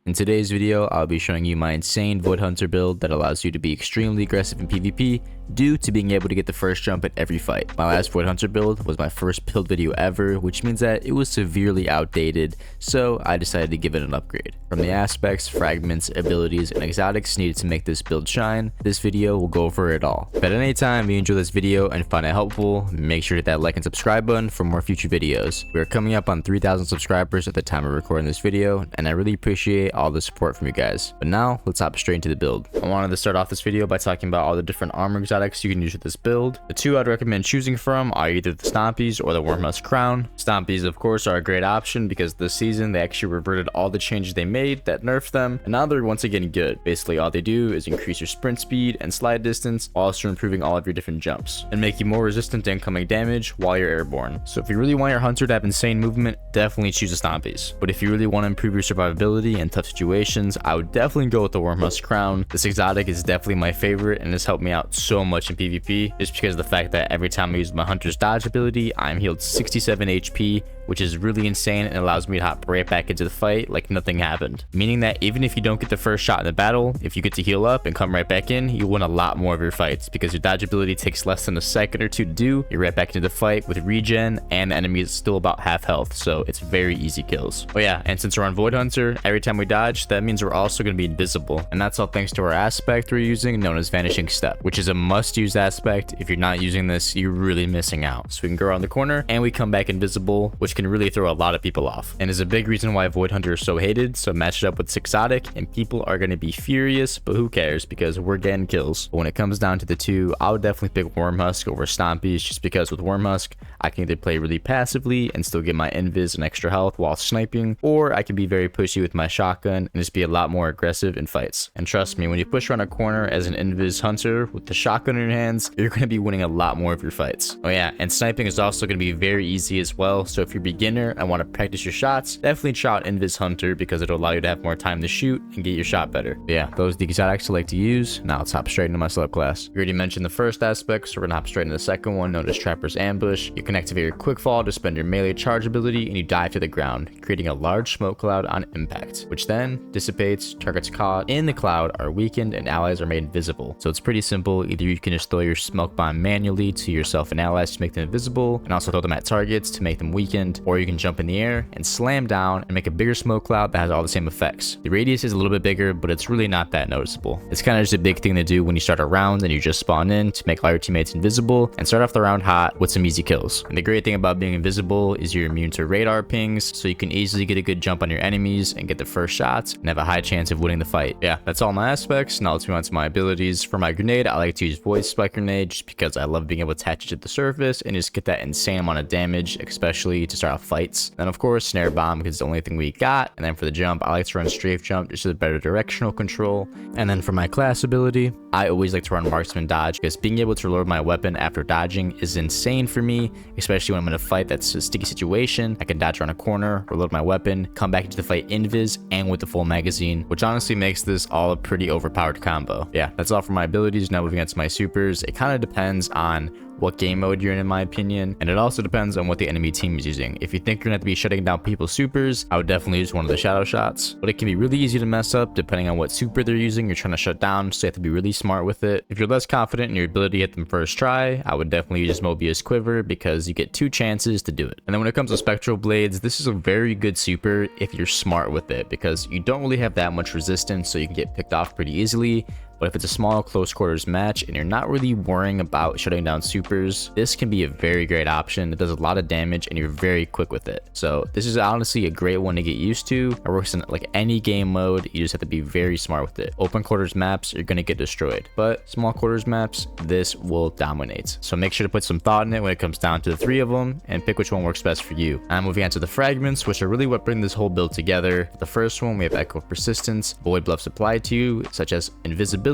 In today's video, I'll be showing you my insane Void Hunter build that allows you to be extremely aggressive in PvP due to being able to get the first jump at every fight. My last Void Hunter build was my first build video ever, which means that it was severely outdated, so I decided to give it an upgrade. From the aspects, fragments, abilities, and exotics needed to make this build shine, this video will go over it all. But at any time you enjoy this video and find it helpful, make sure to hit that like and subscribe button for more future videos. We are coming up on 3,000 subscribers at the time of recording this video, and I really appreciate all the support from you guys. But now, let's hop straight into the build. I wanted to start off this video by talking about all the different armor exotics you can use with this build. The two I'd recommend choosing from are either the Stompies or the Wormhusk Crown. Stompies, of course, are a great option because this season they actually reverted all the changes they made that nerfed them, and now they're once again good. Basically, all they do is increase your sprint speed and slide distance, while also improving all of your different jumps, and make you more resistant to incoming damage while you're airborne. So if you really want your hunter to have insane movement, definitely choose the Stompies. But if you really want to improve your survivability in tough situations, I would definitely go with the Wormhusk Crown. This exotic is definitely my favorite and has helped me out so much in PvP, just because of the fact that every time I use my hunter's dodge ability, I'm healed 67 HP, which is really insane and allows me to hop right back into the fight like nothing happened. Meaning that even if you don't get the first shot in the battle, if you get to heal up and come right back in, you win a lot more of your fights because your dodge ability takes less than a second or two to do. You're right back into the fight with regen, and the enemy is still about half health, so it's very easy kills. Oh yeah, and since we're on Void Hunter, every time we dodge, that means we're also going to be invisible, and that's all thanks to our aspect we're using known as Vanishing Step, which is a must-use aspect. If you're not using this, you're really missing out. So we can go around the corner and we come back invisible, which can really throw a lot of people off, and is a big reason why Void Hunter is so hated. So match it up with this exotic and people are going to be furious, but who cares because we're getting kills. But when it comes down to the two, I would definitely pick Wormhusk over Stompies, just because with Wormhusk I can either play really passively and still get my invis and extra health while sniping, or I can be very pushy with my shotgun and just be a lot more aggressive in fights. And trust me, when you push around a corner as an invis hunter with the shotgun in your hands, you're going to be winning a lot more of your fights. Oh yeah, and sniping is also going to be very easy as well. So if you're a beginner and want to practice your shots, definitely try out invis hunter because it'll allow you to have more time to shoot and get your shot better. But yeah, those are the exotics I like to use. Now let's hop straight into my sub class. We already mentioned the first aspect, so we're gonna hop straight into the second one, known as Trapper's Ambush. You can activate your quick fall to spend your melee charge ability and you dive to the ground, creating a large smoke cloud on impact, which then dissipates. Targets caught in the cloud are weakened and allies are made invisible. So it's pretty simple. Either you can just throw your smoke bomb manually to yourself and allies to make them invisible, and also throw them at targets to make them weakened, or you can jump in the air and slam down and make a bigger smoke cloud that has all the same effects. The radius is a little bit bigger, but it's really not that noticeable. It's kind of just a big thing to do when you start a round and you just spawn in to make all your teammates invisible and start off the round hot with some easy kills. And the great thing about being invisible is you're immune to radar pings, so you can easily get a good jump on your enemies and get the first shots and have a high chance of winning the fight. Yeah, that's all my aspects. Now let's move on to my abilities. For my grenade, I like to use Void Spike Grenade just because I love being able to attach it to the surface and just get that insane amount of damage, especially to start off fights. Then of course Snare Bomb because it's the only thing we got. And then for the jump, I like to run Strafe Jump just for better directional control. And then for my class ability, I always like to run Marksman Dodge because being able to reload my weapon after dodging is insane for me, especially when I'm in a fight that's a sticky situation. I can dodge around a corner, reload my weapon, come back into the fight invis and with the full magazine, which honestly makes this all a pretty overpowered combo. Yeah, that's all for my abilities. Now moving on to my supers, it kind of depends on what game mode you're in my opinion, and it also depends on what the enemy team is using. If you think you're gonna have to be shutting down people's supers, I would definitely use one of the shadow shots, but it can be really easy to mess up depending on what super they're using you're trying to shut down, so you have to be really smart with it. If you're less confident in your ability to hit them first try, I would definitely use Mobius Quiver because you get 2 chances to do it. And then when it comes to Spectral Blades, this is a very good super if you're smart with it because you don't really have that much resistance, so you can get picked off pretty easily. But if it's a small close quarters match and you're not really worrying about shutting down supers, this can be a very great option. It does a lot of damage and you're very quick with it. So this is honestly a great one to get used to. It works in like any game mode. You just have to be very smart with it. Open quarters maps, you're going to get destroyed, but small quarters maps, this will dominate. So make sure to put some thought in it when it comes down to the 3 of them and pick which one works best for you. I'm moving on to the fragments, which are really what bring this whole build together. The first one, we have Echo of Persistence. Void buffs applied to you, such as invisibility,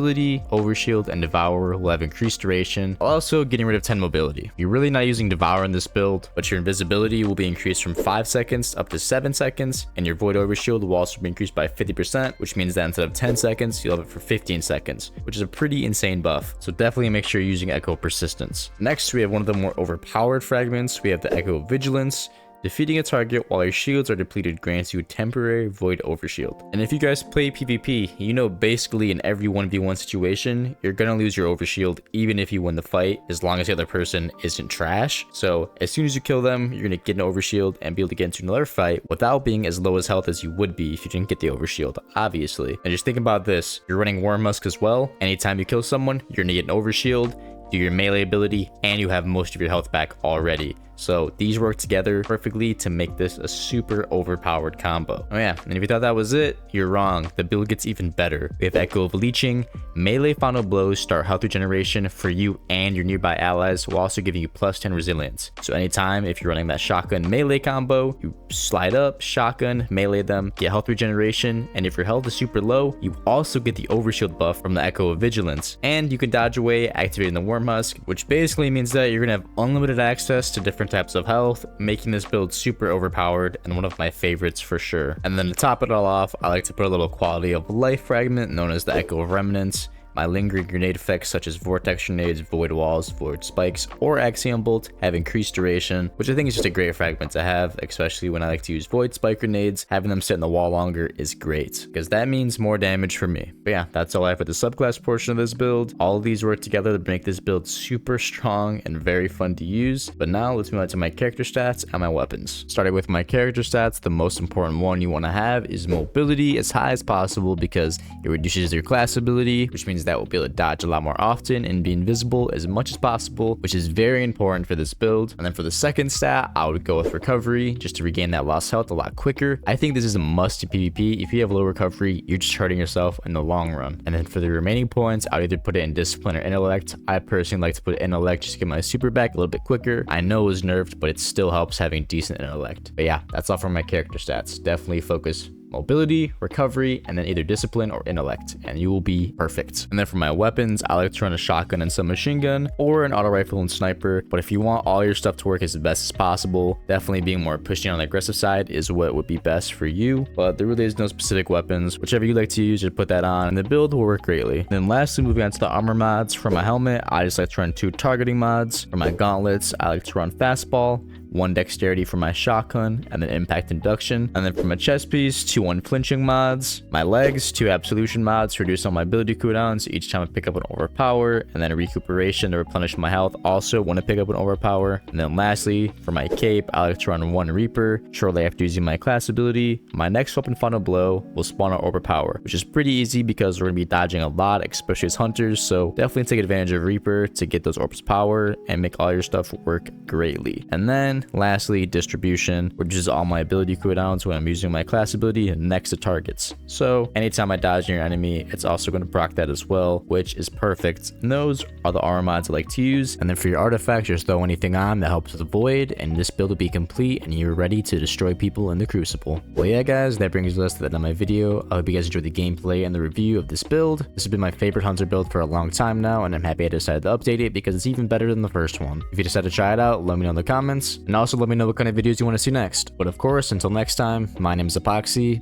Overshield, and Devour will have increased duration, while also getting rid of 10 mobility. You're really not using Devour in this build, but your invisibility will be increased from 5 seconds up to 7 seconds, and your Void Overshield will also be increased by 50%, which means that instead of 10 seconds, you'll have it for 15 seconds, which is a pretty insane buff. So definitely make sure you're using Echo Persistence. Next, we have one of the more overpowered fragments. We have the Echo Vigilance. Defeating a target while your shields are depleted grants you temporary void overshield. And if you guys play PvP, you know basically in every 1v1 situation, you're gonna lose your overshield even if you win the fight, as long as the other person isn't trash. So as soon as you kill them, you're gonna get an overshield and be able to get into another fight without being as low as health as you would be if you didn't get the overshield, obviously. And just think about this, you're running War Musk as well. Anytime you kill someone, you're gonna get an overshield, do your melee ability, and you have most of your health back already. So these work together perfectly to make this a super overpowered combo. Oh yeah, and if you thought that was it, you're wrong. The build gets even better. We have Echo of Leeching, melee final blows start health regeneration for you and your nearby allies, while also giving you plus 10 resilience. So anytime if you're running that shotgun melee combo, you slide up, shotgun, melee them, get health regeneration, and if your health is super low, you also get the overshield buff from the Echo of Vigilance. And you can dodge away, activating the War Musk, which basically means that you're gonna have unlimited access to different types of health, making this build super overpowered and one of my favorites for sure. And then to top it all off, I like to put a little quality of life fragment known as the Echo of Remnants. My lingering grenade effects such as vortex grenades, void walls, void spikes, or axiom bolt have increased duration, which I think is just a great fragment to have, especially when I like to use void spike grenades. Having them sit in the wall longer is great, because that means more damage for me. But yeah, that's all I have for the subclass portion of this build. All of these work together to make this build super strong and very fun to use. But now let's move on to my character stats and my weapons. Starting with my character stats, the most important one you want to have is mobility as high as possible, because it reduces your class ability, which means that will be able to dodge a lot more often and be invisible as much as possible, which is very important for this build. And then for the second stat, I would go with recovery, just to regain that lost health a lot quicker. I think this is a must in PvP. If you have low recovery, you're just hurting yourself in the long run. And then for the remaining points, I would either put it in discipline or intellect. I personally like to put intellect just to get my super back a little bit quicker. I know it was nerfed, but it still helps having decent intellect. But yeah, that's all for my character stats. Definitely focus mobility, recovery, and then either discipline or intellect, and you will be perfect. And then for my weapons, I like to run a shotgun and some machine gun, or an auto rifle and sniper. But if you want all your stuff to work as best as possible, definitely being more pushing on the aggressive side is what would be best for you. But there really is no specific weapons. Whichever you like to use, just put that on, and the build will work greatly. And then lastly, moving on to the armor mods. For my helmet, I just like to run 2 targeting mods. For my gauntlets, I like to run fastball, 1 dexterity for my shotgun, and then impact induction. And then for my chest piece, 2 unflinching mods. My legs, 2 absolution mods to reduce all my ability cooldowns each time I pick up an overpower, and then a recuperation to replenish my health also when I pick up an overpower. And then lastly, for my cape, I like to run 1 reaper shortly after using my class ability. My next weapon, final blow, will spawn an overpower, which is pretty easy because we're going to be dodging a lot, especially as hunters. So definitely take advantage of reaper to get those orbs power and make all your stuff work greatly. And then lastly, distribution, which is all my ability cooldowns when I'm using my class ability next to targets. So anytime I dodge near an enemy, it's also going to proc that as well, which is perfect. And those are the armor mods I like to use. And then for your artifacts, just throw anything on that helps with the void, and this build will be complete and you're ready to destroy people in the Crucible. Well yeah guys, that brings us to the end of my video. I hope you guys enjoyed the gameplay and the review of this build. This has been my favorite hunter build for a long time now, and I'm happy I decided to update it because it's even better than the first one. If you decide to try it out, let me know in the comments, and also let me know what kind of videos you want to see next. But of course, until next time, my name is Apoxy.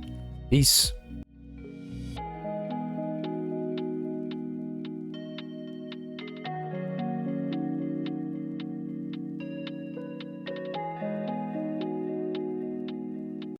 Peace.